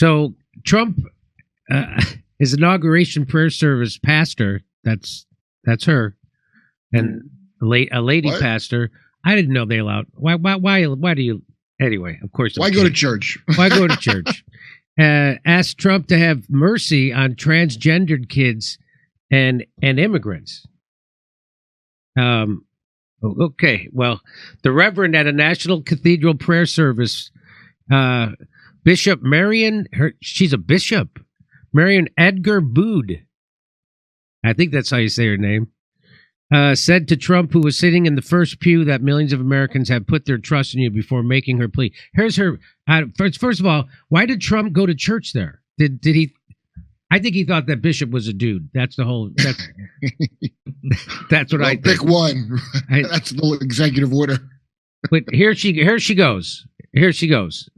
So Trump, his inauguration prayer service pastor, that's her, and a lady What? pastor. I didn't know they allowed. Why do you? Anyway, of course. Why go to church? Why go to church? Asked Trump to have mercy on transgendered kids and immigrants. Okay, well, the Reverend at a National Cathedral prayer service, Bishop Marion, she's a bishop, Marion Edgar Bood, I think that's how you say her name, said to Trump, who was sitting in the first pew, that millions of Americans have put their trust in you, before making her plea. Here's her. First of all, why did Trump go to church there? Did he? I think he thought that bishop was a dude. That's the whole. That's what I think. Pick one. That's the executive order. But here she goes. Here she goes.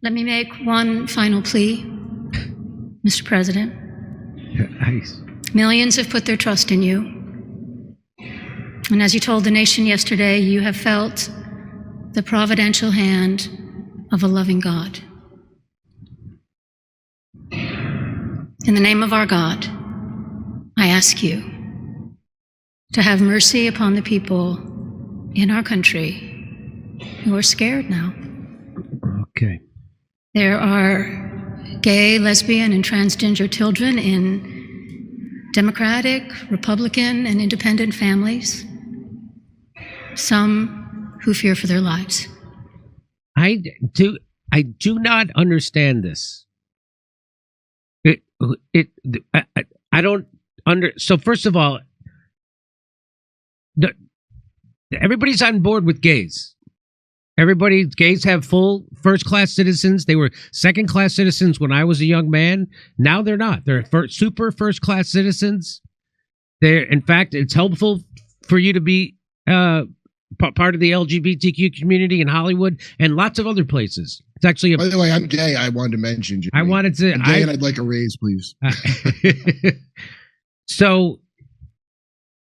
Let me make one final plea. Mr. President, Nice. millions have put their trust in you. And as you told the nation yesterday, you have felt the providential hand of a loving God. In the name of our God, I ask you to have mercy upon the people in our country who are scared now. Okay. There are gay, lesbian, and transgender children in Democratic, Republican, and independent families, some who fear for their lives. I do not understand this. I don't so first of all, everybody's on board with gays. Gays have full first-class citizens. They were second-class citizens when I was a young man. Now they're not. They're super first-class citizens. In fact, it's helpful for you to be part of the LGBTQ community in Hollywood and lots of other places. It's actually. By the way, I'm gay. I wanted to mention. Jimmy. I'm gay, and I'd like a raise, please. So,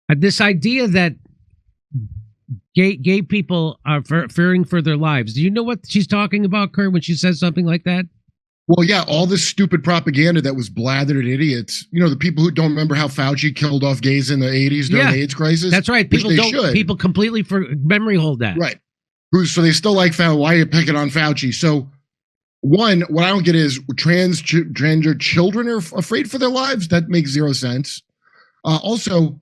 this idea that gay people are fearing for their lives. Do you know what she's talking about, Kurt, when she says something like that? Well, yeah, all this stupid propaganda that was blathered at idiots. You know, the people who don't remember how Fauci killed off gays in the 80s during the AIDS crisis. That's right. People completely memory hold that. Right. So they still like Fauci. Why are you picking on Fauci? So, one, what I don't get is transgender children are afraid for their lives. That makes zero sense. Also,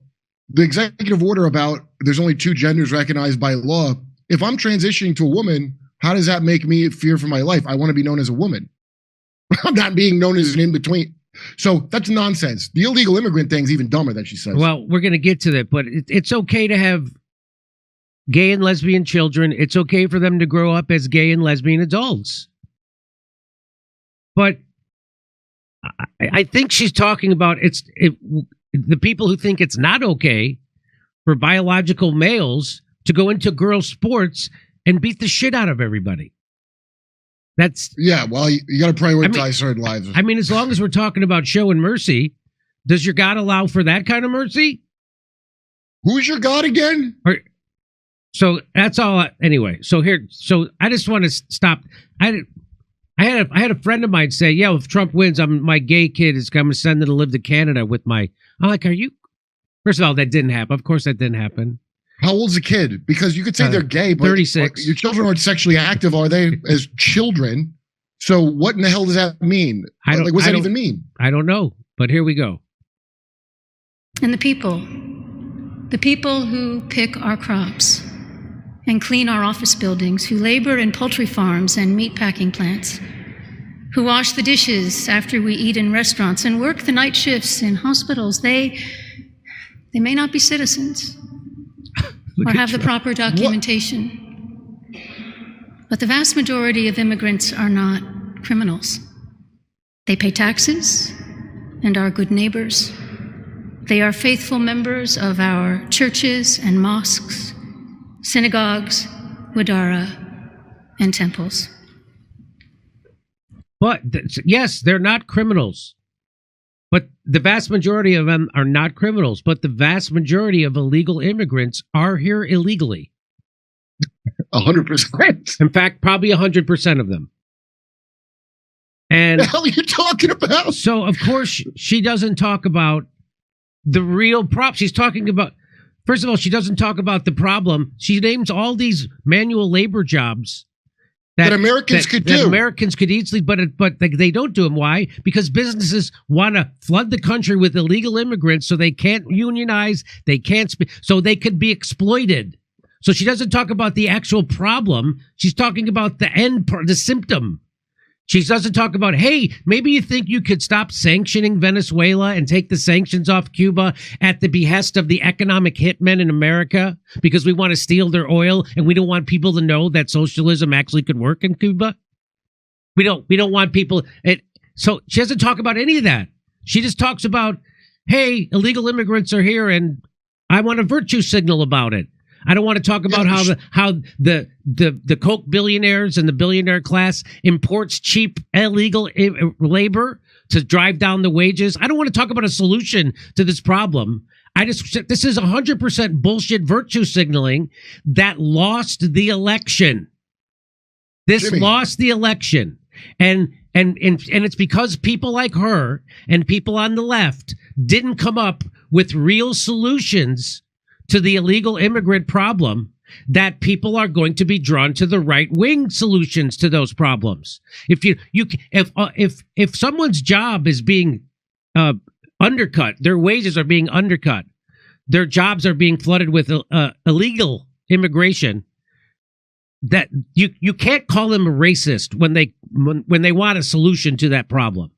the executive order about there's only two genders recognized by law. If I'm transitioning to a woman, how does that make me fear for my life? I want to be known as a woman. I'm not being known as an in-between. So that's nonsense. The illegal immigrant thing's even dumber that she says. Well, we're going to get to that, but it's okay to have gay and lesbian children. It's okay for them to grow up as gay and lesbian adults. But I think she's talking about the people who think it's not okay for biological males to go into girls' sports and beat the shit out of everybody. That's well, you got to prioritize certain lives. I mean, as long as we're talking about showing mercy, does your God allow for that kind of mercy? Who's your God again? So that's all. Anyway, so I just want to stop. I had a friend of mine say, "Yeah, if Trump wins, my gay kid is going to send him to live to Canada with my." I'm like, "Are you?" First of all, that didn't happen. Of course, that didn't happen. How old's the kid? Because you could say they're gay, but 36. Your children aren't sexually active, are they? As children. So what in the hell does that mean? What does that even mean? I don't know. But here we go. And the people who pick our crops and clean our office buildings, who labor in poultry farms and meat packing plants, who wash the dishes after we eat in restaurants and work the night shifts in hospitals, they may not be citizens or have the proper documentation. But the vast majority of immigrants are not criminals. They pay taxes and are good neighbors. They are faithful members of our churches and mosques, synagogues, wadara, and temples. But yes, they're not criminals. But the vast majority of them are not criminals. But the vast majority of illegal immigrants are here illegally. 100%. In fact, probably 100% of them. And What the hell are you talking about? so, of course, she doesn't talk about the real problem. She's talking about, first of all, she doesn't talk about the problem. She names all these manual labor jobs That Americans could do. Americans could easily, but they don't do them. Why? Because businesses want to flood the country with illegal immigrants, so they can't unionize, they can't so they could be exploited. So she doesn't talk about the actual problem. She's talking about the end part, the symptom. She doesn't talk about, hey, maybe you think you could stop sanctioning Venezuela and take the sanctions off Cuba at the behest of the economic hitmen in America because we want to steal their oil and we don't want people to know that socialism actually could work in Cuba. We don't want people. So she doesn't talk about any of that. She just talks about, hey, illegal immigrants are here and I want a virtue signal about it. I don't want to talk about how the Coke billionaires and the billionaire class imports cheap illegal labor to drive down the wages. I don't want to talk about a solution to this problem. This is 100% bullshit virtue signaling that lost the election. This Jimmy. Lost the election. And it's because people like her and people on the left didn't come up with real solutions to the illegal immigrant problem that people are going to be drawn to the right-wing solutions to those problems. If someone's job is being undercut, their wages are being undercut, their jobs are being flooded with illegal immigration, that you can't call them a racist when they want a solution to that problem.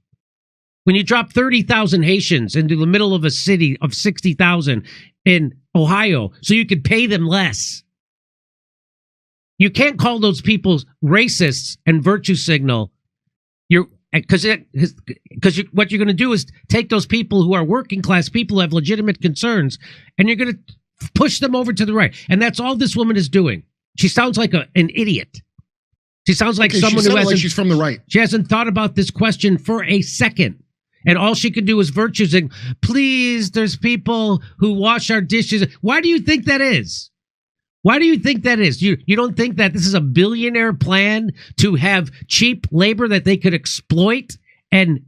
When you drop 30,000 Haitians into the middle of a city of 60,000 in Ohio so you could pay them less, you can't call those people racists and virtue signal. Because what you're going to do is take those people who are working class people who have legitimate concerns, and you're going to push them over to the right. And that's all this woman is doing. She sounds like an idiot. She sounds like someone who hasn't. Like she's from the right. She hasn't thought about this question for a second. And all she can do is virtue signal. Please, there's people who wash our dishes. Why do you think that is? Why do you think that is? You don't think that this is a billionaire plan to have cheap labor that they could exploit and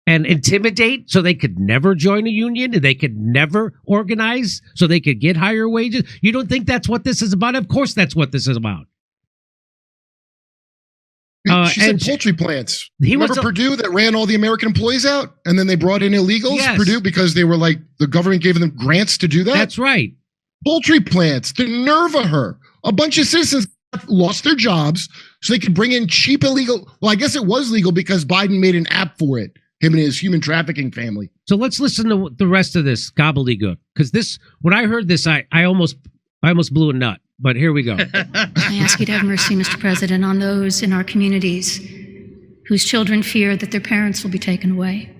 intimidate so they could never join a union and they could never organize so they could get higher wages? You don't think that's what this is about? Of course that's what this is about. She said poultry plants. Remember Purdue that ran all the American employees out, and then they brought in illegals? Yes. Purdue, because they were like, the government gave them grants to do that? That's right. Poultry plants. The nerve of her. A bunch of citizens lost their jobs so they could bring in cheap illegal. Well, I guess it was legal because Biden made an app for it, him and his human trafficking family. So let's listen to the rest of this gobbledygook. Because when I heard this, I almost blew a nut. But here we go. I ask you to have mercy, Mr. President, on those in our communities whose children fear that their parents will be taken away,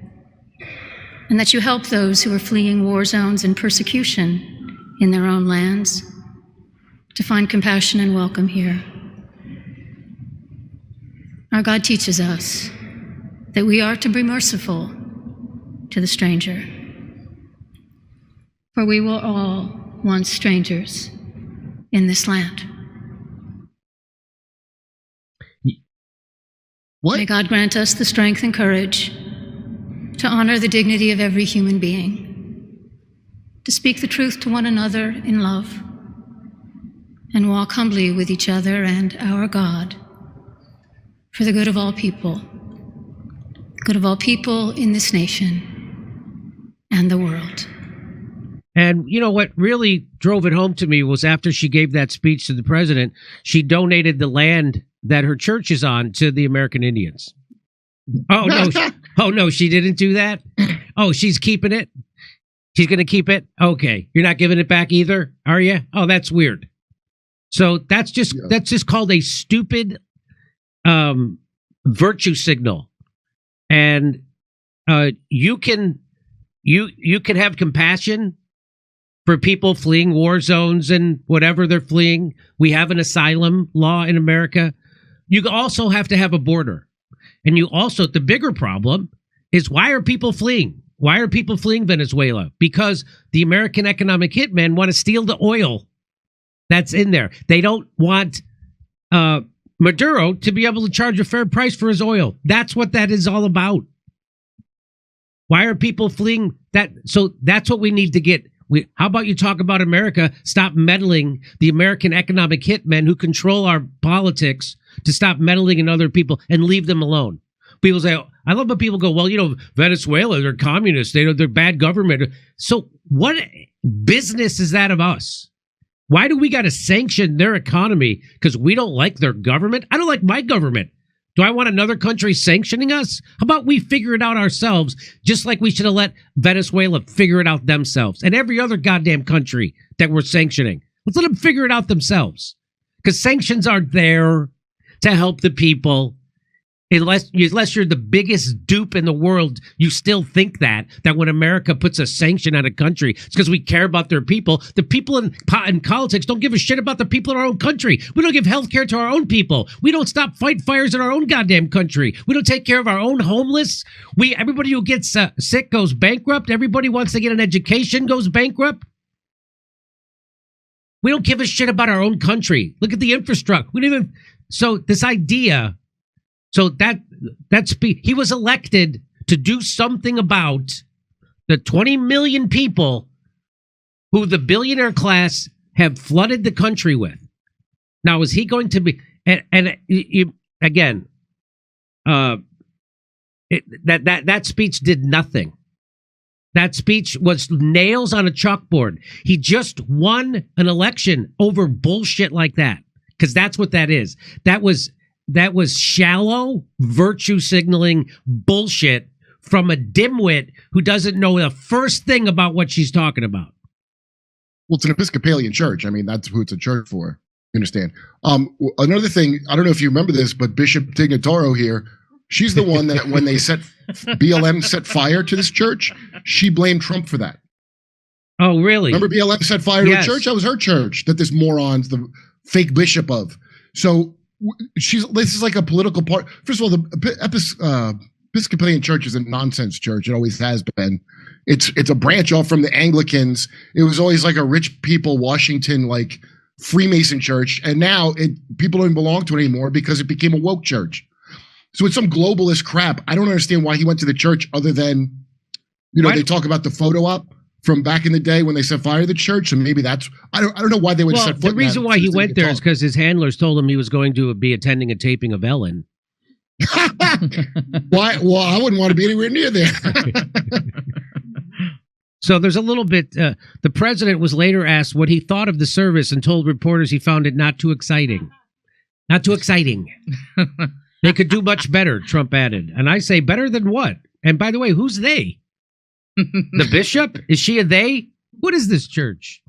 and that you help those who are fleeing war zones and persecution in their own lands to find compassion and welcome here. Our God teaches us that we are to be merciful to the stranger, for we were all once strangers in this land. What? May God grant us the strength and courage to honor the dignity of every human being, to speak the truth to one another in love, and walk humbly with each other and our God for the good of all people in this nation and the world. And you know what really drove it home to me was after she gave that speech to the president, she donated the land that her church is on to the American Indians. Oh, no, she didn't do that? Oh, she's keeping it? She's going to keep it? Okay. You're not giving it back either, are you? Oh, that's weird. So that's just called a stupid virtue signal. And you can have compassion for people fleeing war zones and whatever they're fleeing. We have an asylum law in America. You also have to have a border. And you also, the bigger problem is, why are people fleeing? Why are people fleeing Venezuela? Because the American economic hitmen want to steal the oil That's in there. They don't want Maduro to be able to charge a fair price for his oil. That's what that is all about. Why are people fleeing that? So that's what we need to get. How about you talk about America? Stop meddling, the American economic hitmen who control our politics, to stop meddling in other people and leave them alone. People say, I love when people go, well, Venezuela, they're communists. They're bad government. So what business is that of us? Why do we got to sanction their economy because we don't like their government? I don't like my government. Do I want another country sanctioning us? How about we figure it out ourselves, just like we should have let Venezuela figure it out themselves and every other goddamn country that we're sanctioning. Let's let them figure it out themselves, because sanctions aren't there to help the people. Unless you're the biggest dupe in the world, you still think that when America puts a sanction on a country, it's because we care about their people. The people in politics don't give a shit about the people in our own country. We don't give health care to our own people. We don't stop fight fires in our own goddamn country. We don't take care of our own homeless. Everybody who gets sick goes bankrupt. Everybody wants to get an education goes bankrupt. We don't give a shit about our own country. Look at the infrastructure. So this idea. So he was elected to do something about the 20 million people who the billionaire class have flooded the country with. Now, is he going to be? That speech did nothing. That speech was nails on a chalkboard. He just won an election over bullshit like that, because that's what that is. That was shallow virtue signaling bullshit from a dimwit who doesn't know the first thing about what she's talking about. Well, it's an Episcopalian church. I mean, that's who it's a church for. You understand? Another thing, I don't know if you remember this, but Bishop Tignatoro here, she's the one that when they BLM set fire to this church, she blamed Trump for that. Oh, really? Remember BLM set fire to a church? That was her church that this moron's the fake bishop of. So this is like a political part. First of all, the Episcopalian Church is a nonsense church. It always has been. It's a branch off from the Anglicans. It was always like a rich people Washington like Freemason church, and now people don't belong to it anymore because it became a woke church. So it's some globalist crap. I don't understand why he went to the church other than, they talk about the photo op from back in the day when they set fire to the church, and maybe that's I don't know why they would set foot. The reason why he went there is because his handlers told him he was going to be attending a taping of Ellen. Why? Well, I wouldn't want to be anywhere near there. So there's a little bit. The president was later asked what he thought of the service and told reporters he found it not too exciting. Not too exciting. They could do much better, Trump added. And I say, better than what? And by the way, who's they? The bishop? Is she a they? What is this church?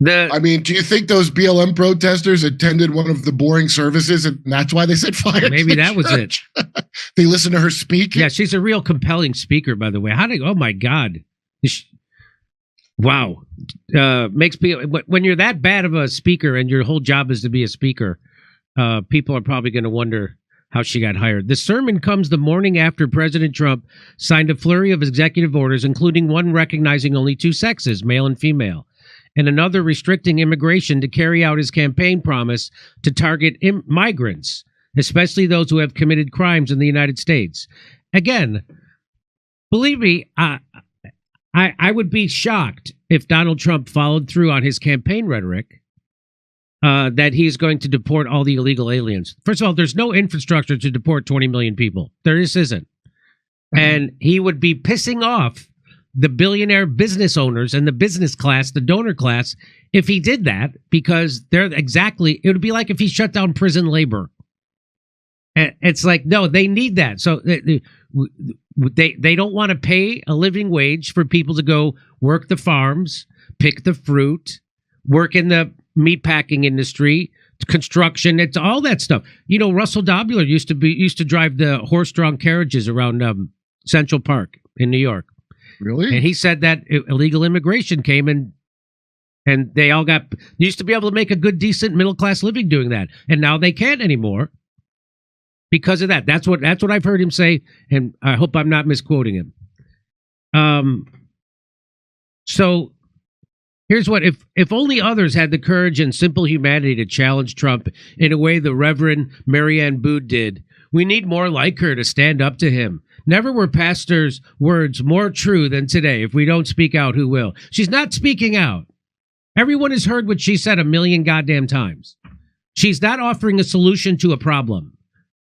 I mean, do you think those BLM protesters attended one of the boring services and that's why they set fire? Maybe that was it. They listened to her speak? Yeah, she's a real compelling speaker, by the way. Oh my God. Wow. Makes people, when you're that bad of a speaker and your whole job is to be a speaker, people are probably going to wonder how she got hired. The sermon comes the morning after President Trump signed a flurry of executive orders, including one recognizing only two sexes, male and female, and another restricting immigration to carry out his campaign promise to target migrants, especially those who have committed crimes in the United States. Again, believe me, I would be shocked if Donald Trump followed through on his campaign rhetoric that he's going to deport all the illegal aliens. First of all, there's no infrastructure to deport 20 million people. There just isn't. And he would be pissing off the billionaire business owners and the business class, the donor class, if he did that, because it would be like if he shut down prison labor. It's like, no, they need that. So they don't want to pay a living wage for people to go work the farms, pick the fruit, work in the meatpacking industry, construction. It's all that stuff. Russell Dobler used to drive the horse-drawn carriages around Central Park in New York. Really? And he said that illegal immigration came and they all used to be able to make a good, decent middle-class living doing that. And now they can't anymore because of that. That's what I've heard him say, and I hope I'm not misquoting him. So Here's what, if only others had the courage and simple humanity to challenge Trump in a way the Reverend Marianne Bood did. We need more like her to stand up to him. Never were pastors' words more true than today. If we don't speak out, who will? She's not speaking out. Everyone has heard what she said a million goddamn times. She's not offering a solution to a problem.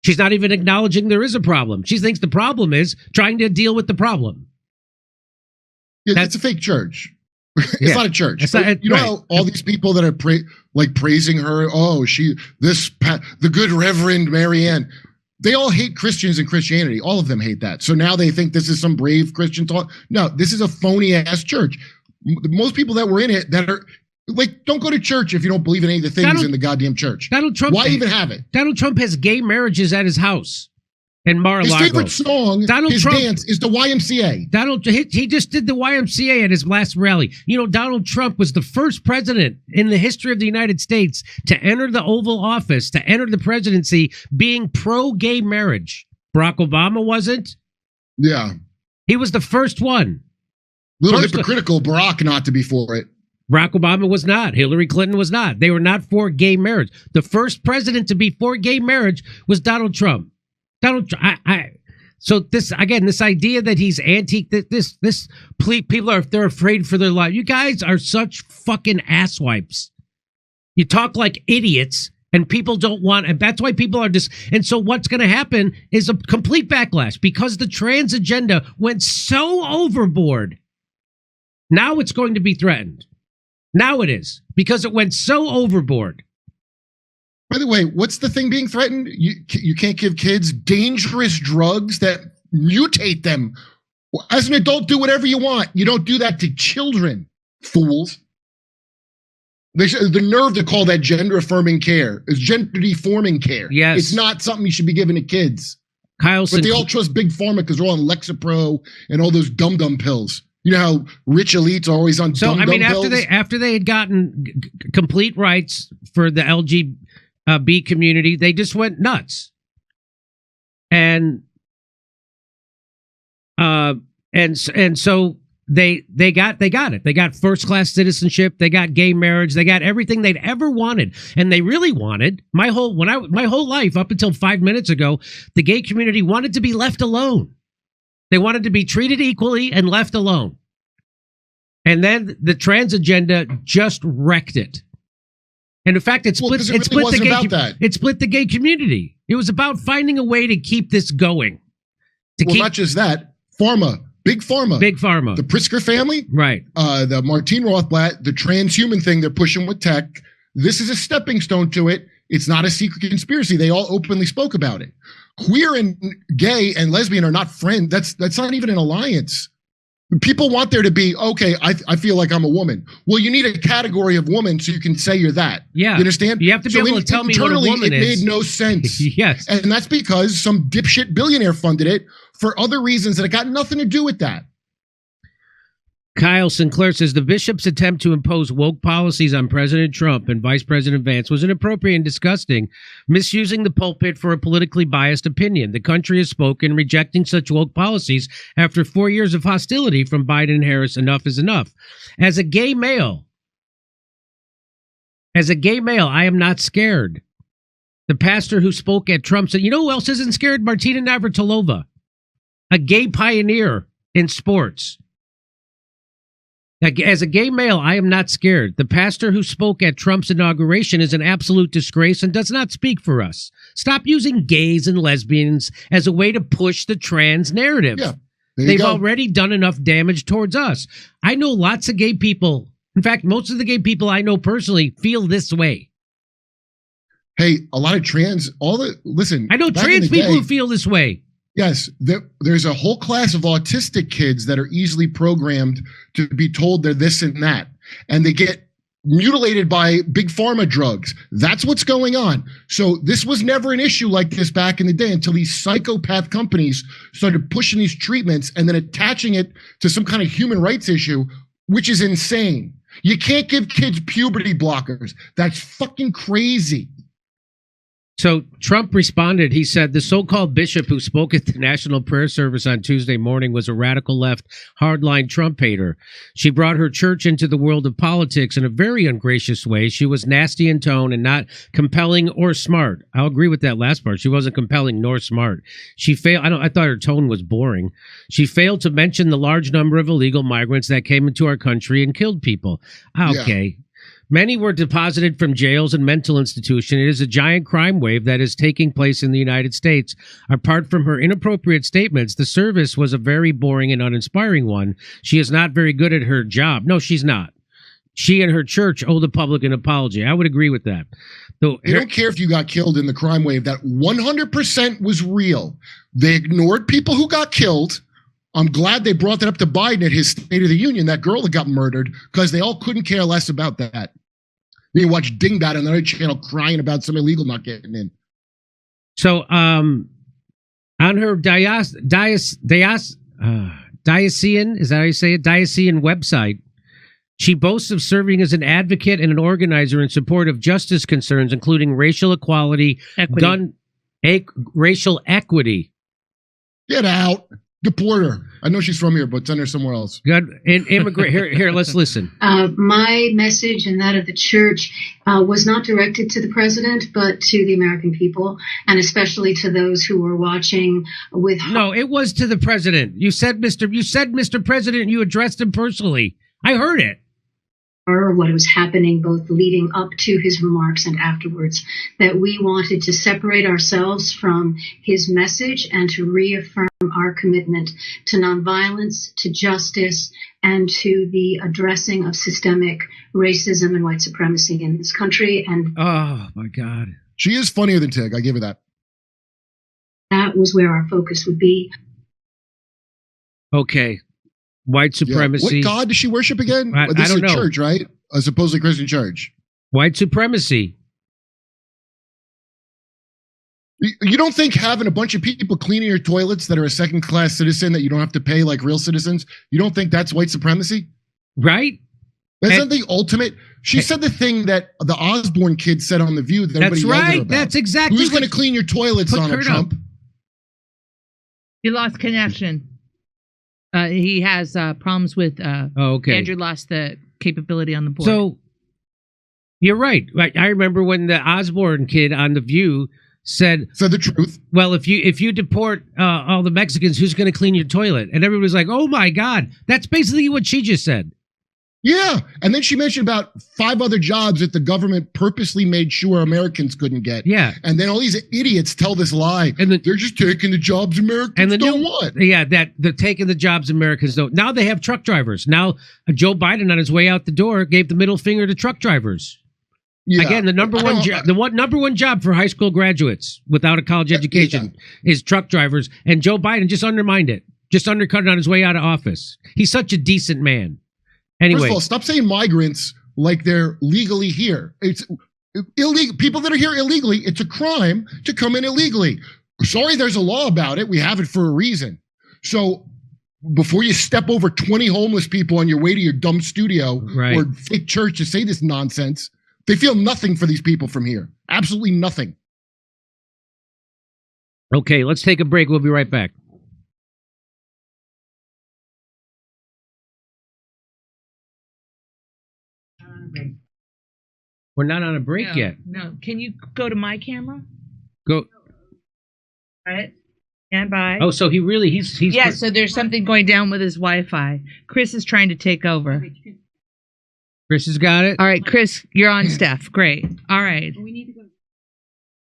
She's not even acknowledging there is a problem. She thinks the problem is trying to deal with the problem. Yeah, it's a fake church. It's not a church. It's not, you know how all these people that are praising her, the good Reverend Marianne, they all hate Christians and Christianity. All of them hate that. So now they think this is some brave Christian talk. No, this is a phony ass church. Most people that were in it that are don't go to church if you don't believe in any of the things in the goddamn church. Donald Trump. Why even have it? Donald Trump has gay marriages at his house in Mar-a-Lago. His favorite song, dance is the YMCA. He just did the YMCA at his last rally. You know, Donald Trump was the first president in the history of the United States to enter the Oval Office, to enter the presidency being pro-gay marriage. Barack Obama wasn't. Yeah. He was the first one. Little hypocritical, Barack not to be for it. Barack Obama was not. Hillary Clinton was not. They were not for gay marriage. The first president to be for gay marriage was Donald Trump. So this idea that he's they're afraid for their life. You guys are such fucking asswipes. You talk like idiots and people don't want, and that's why people are and so what's going to happen is a complete backlash because the trans agenda went so overboard. Now it's going to be threatened. Now it is because it went so overboard. By the way, what's the thing being threatened? You can't give kids dangerous drugs that mutate them. As an adult, do whatever you want. You don't do that to children, fools. The nerve to call that gender-affirming care is gender-deforming care. Yes. It's not something you should be giving to kids. But they all trust Big Pharma because they're all on Lexapro and all those dum-dum pills. You know how rich elites are always on dum-dum pills? After they had gotten complete rights for the LGBT community, they just went nuts. And so they got it. They got first-class citizenship. They got gay marriage. They got everything they'd ever wanted. And they really wanted my whole life up until 5 minutes ago, the gay community wanted to be left alone. They wanted to be treated equally and left alone. And then the trans agenda just wrecked it. And in fact, it split the gay community. It was about finding a way to keep this going. Not just that, Big Pharma. The Pritzker family. Right. The Martine Rothblatt, the transhuman thing they're pushing with tech. This is a stepping stone to it. It's not a secret conspiracy. They all openly spoke about it. Queer and gay and lesbian are not friends. That's not even an alliance. People want there to be, okay, I feel like I'm a woman. Well, you need a category of woman so you can say you're that. Yeah. You understand? You have to be able to tell me what a woman is. It made no sense. Yes. And that's because some dipshit billionaire funded it for other reasons that it got nothing to do with that. Kyle Sinclair says the bishop's attempt to impose woke policies on President Trump and Vice President Vance was inappropriate and disgusting, misusing the pulpit for a politically biased opinion. The country has spoken, rejecting such woke policies after 4 years of hostility from Biden and Harris. Enough is enough. As a gay male, I am not scared. The pastor who spoke at Trump said, you know who else isn't scared? Martina Navratilova, a gay pioneer in sports. As a gay male, I am not scared. The pastor who spoke at Trump's inauguration is an absolute disgrace and does not speak for us. Stop using gays and lesbians as a way to push the trans narrative. Yeah, they've already done enough damage towards us. I know lots of gay people. In fact, most of the gay people I know personally feel this way. Hey, a lot of trans, I know trans people who feel this way. Yes, there's a whole class of autistic kids that are easily programmed to be told they're this and that, and they get mutilated by big pharma drugs. That's what's going on. So this was never an issue like this back in the day until these psychopath companies started pushing these treatments and then attaching it to some kind of human rights issue, which is insane. You can't give kids puberty blockers. That's fucking crazy. So Trump responded. He said the so-called bishop who spoke at the National Prayer Service on Tuesday morning was a radical left, hardline Trump hater. She brought her church into the world of politics in a very ungracious way. She was nasty in tone and not compelling or smart. I'll agree with that last part. She wasn't compelling nor smart. She failed. I thought her tone was boring. She failed to mention the large number of illegal migrants that came into our country and killed people. Okay. Yeah. Many were deposited from jails and mental institutions. It is a giant crime wave that is taking place in the United States. Apart from her inappropriate statements, the service was a very boring and uninspiring one. She is not very good at her job. No, she's not. She and her church owe the public an apology. I would agree with that. They don't care if you got killed in the crime wave. That 100% was real. They ignored people who got killed. I'm glad they brought that up to Biden at his State of the Union, that girl that got murdered, because they all couldn't care less about that. You watch Dingbat on the other channel crying about some illegal not getting in. So on her diocesan, is that how you say it? Diocesan website, she boasts of serving as an advocate and an organizer in support of justice concerns, including racial equality, racial equity. Get out. Deport her. I know she's from here, but send her somewhere else. Good. Immigrant. Here, let's listen. My message and that of the church was not directed to the president, but to the American people, and especially to those who were watching with. No, it was to the president. You said Mr. President. You addressed him personally. I heard it. Or what was happening both leading up to his remarks and afterwards, that we wanted to separate ourselves from his message and to reaffirm our commitment to nonviolence, to justice, and to the addressing of systemic racism and white supremacy in this country. And oh my God, she is funnier than Tig. I give her that. That was where our focus would be. Okay. White supremacy. What God does she worship again? I don't know. Church, right? A supposedly Christian church. White supremacy. You don't think having a bunch of people cleaning your toilets that are a second-class citizen that you don't have to pay like real citizens, you don't think that's white supremacy? Right? Isn't the ultimate? She said the thing that the Osborne kid said on The View that everybody yelled at her about. That's exactly. Who's going to clean your toilets, Donald Trump? He lost connection. He has problems with. Okay. Andrew lost the capability on the board. So you're right. I remember when the Osborne kid on The View said the truth. Well, if you deport all the Mexicans, who's going to clean your toilet? And everybody was like, "Oh my God!" That's basically what she just said. Yeah, and then she mentioned about 5 other jobs that the government purposely made sure Americans couldn't get. Yeah, and then all these idiots tell this lie, and they're just taking the jobs Americans don't want. Yeah, that they're taking the jobs Americans don't. Now they have truck drivers. Now Joe Biden on his way out the door gave the middle finger to truck drivers. Yeah, again, the number one job for high school graduates without a college education is truck drivers, and Joe Biden just undermined it, just undercut it on his way out of office. He's such a decent man. Anyway, first of all, stop saying migrants like they're legally here. It's illegal. People that are here illegally, it's a crime to come in illegally. Sorry, there's a law about it. We have it for a reason. So before you step over 20 homeless people on your way to your dumb studio or fake church to say this nonsense, they feel nothing for these people from here. Absolutely nothing. Okay, let's take a break. We'll be right back. We're not on a break yet. No. Can you go to my camera? Go. All right. Stand by. Oh, so he's yeah, so there's something going down with his Wi-Fi. Chris is trying to take over. Chris has got it. All right, Chris, you're on, Steph. Great. All right.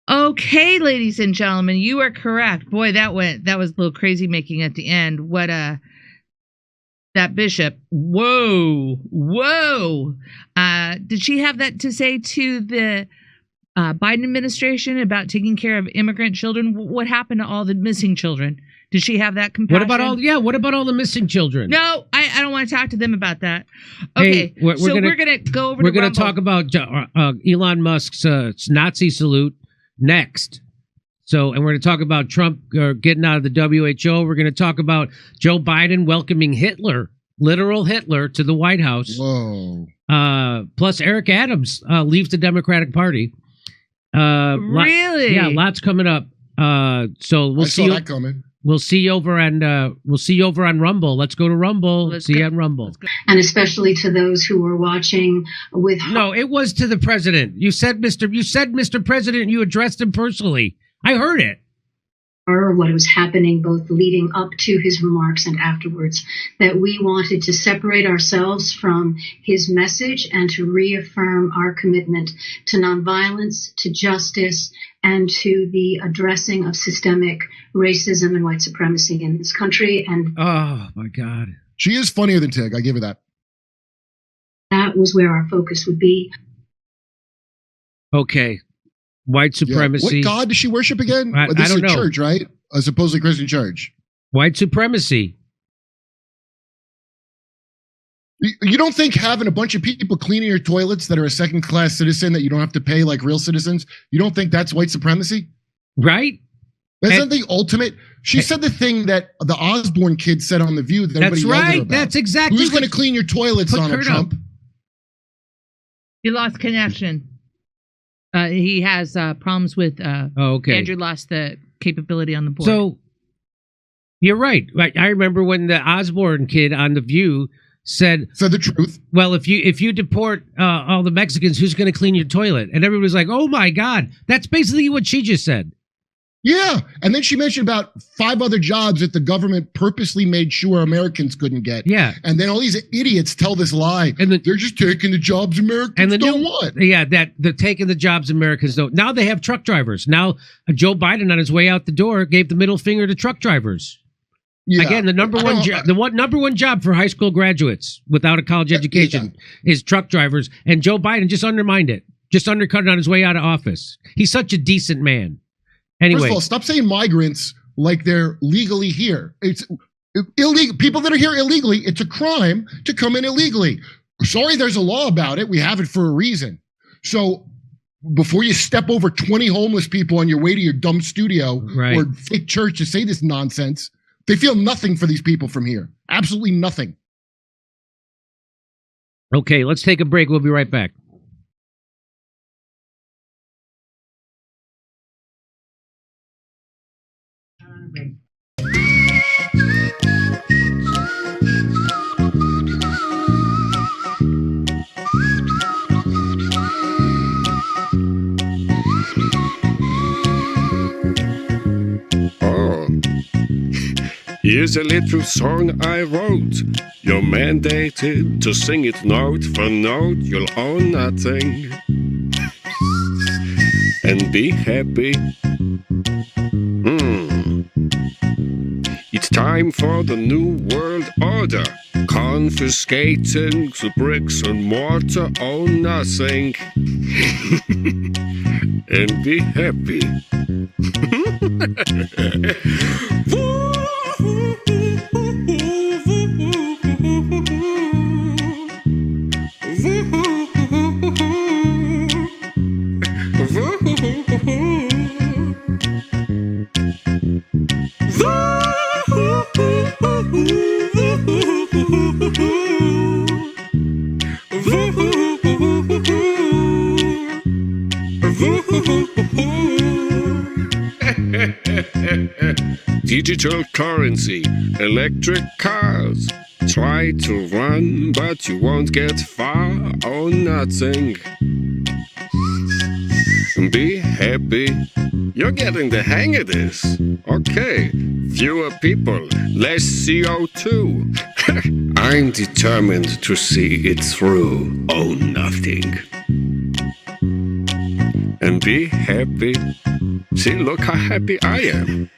Okay, ladies and gentlemen, you are correct. Boy, that was a little crazy making at the end. What that bishop. Whoa. Did she have that to say to the Biden administration about taking care of immigrant children? What happened to all the missing children? Did she have that compassion? What about all the missing children? No, I don't want to talk to them about that. Okay, hey, we're gonna go over. We're gonna talk about Elon Musk's Nazi salute next. So, and we're going to talk about Trump getting out of the WHO. We're going to talk about Joe Biden welcoming Hitler, literal Hitler, to the White House. Whoa. Plus, Eric Adams leaves the Democratic Party. Really? Yeah, lots coming up. So we'll I see. saw that coming. We'll see you over on Rumble. Let's go to Rumble. Let's see go. you on Rumble. And especially to those who were watching with No, it was to the president. You said Mr. President. You addressed him personally. I heard it. horror, what was happening both leading up to his remarks and afterwards, that we wanted to separate ourselves from his message and to reaffirm our commitment to nonviolence, to justice, and to the addressing of systemic racism and white supremacy in this country. And oh my God, she is funnier than Tig. I give her that. that was where our focus would be. okay. White supremacy. What God does she worship again? I This don't is a know. church, right? A supposedly Christian church. White supremacy. You don't think having a bunch of people cleaning your toilets that are a second-class citizen that you don't have to pay like real citizens, you don't think that's white supremacy? Right? Isn't the ultimate? She said the thing that the Osborne kid said on The View that everybody That's yelled at her right. about. That's exactly Who's what- going to clean your toilets, Put Donald Kurt Trump? up. He lost connection. He has problems with okay. Andrew lost the capability on the board. So you're right. I remember when the Osborne kid on The View said the truth. Well, if you deport all the Mexicans, who's going to clean your toilet? And everybody was like, "Oh my God!" That's basically what she just said. Yeah, and then she mentioned about 5 other jobs that the government purposely made sure Americans couldn't get. Yeah, and then all these idiots tell this lie, and they're just taking the jobs Americans don't want. Yeah, that they're taking the jobs Americans don't. Now they have truck drivers. Now Joe Biden on his way out the door gave the middle finger to truck drivers. Yeah, Again, the number one job for high school graduates without a college education is truck drivers, and Joe Biden just undermined it, just undercut it on his way out of office. He's such a decent man. Anyway, First of all, stop saying migrants like they're legally here. It's illegal. People that are here illegally, it's a crime to come in illegally. Sorry, there's a law about it. We have it for a reason. So before you step over 20 homeless people on your way to your dumb studio or fake church to say this nonsense, they feel nothing for these people from here. Absolutely nothing. Okay, let's take a break. We'll be right back. Oh, here's a little song I wrote. You're mandated to sing it note for note. You'll own nothing and be happy. It's time for the new world order. Confiscating the bricks and mortar, own nothing and be happy. Digital currency, electric cars. Try to run, but you won't get far. Own nothing. Be happy. You're getting the hang of this. Okay, fewer people, less CO2. I'm determined to see it through. Own nothing. And be happy. See, look how happy I am.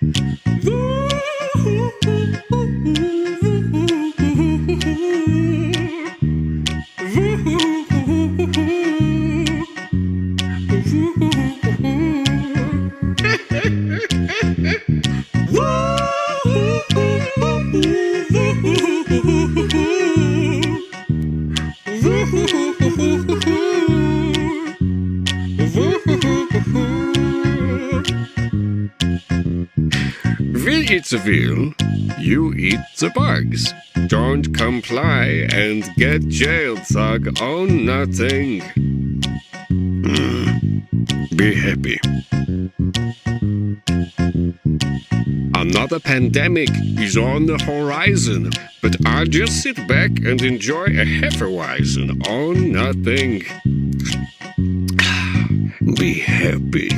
We eat the wheel, you eat the bugs. Don't comply and get jailed, thug. Own nothing. Be happy. Another pandemic is on the horizon, but I'll just sit back and enjoy a Hefeweizen on nothing. Be happy.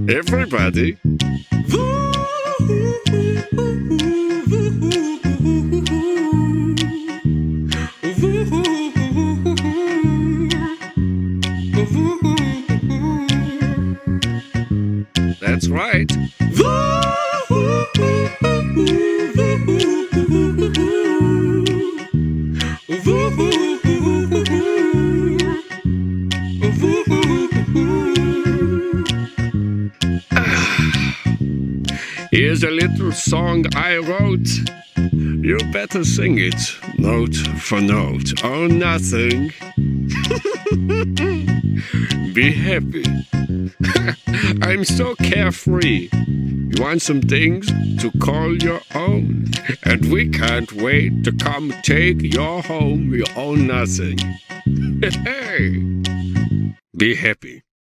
Everybody. That's right. Here's a little song I wrote. You better sing it, note for note. Oh, nothing. Be happy. I'm so carefree. You want some things to call your own, and we can't wait to come take your home. You own nothing. Hey, be happy.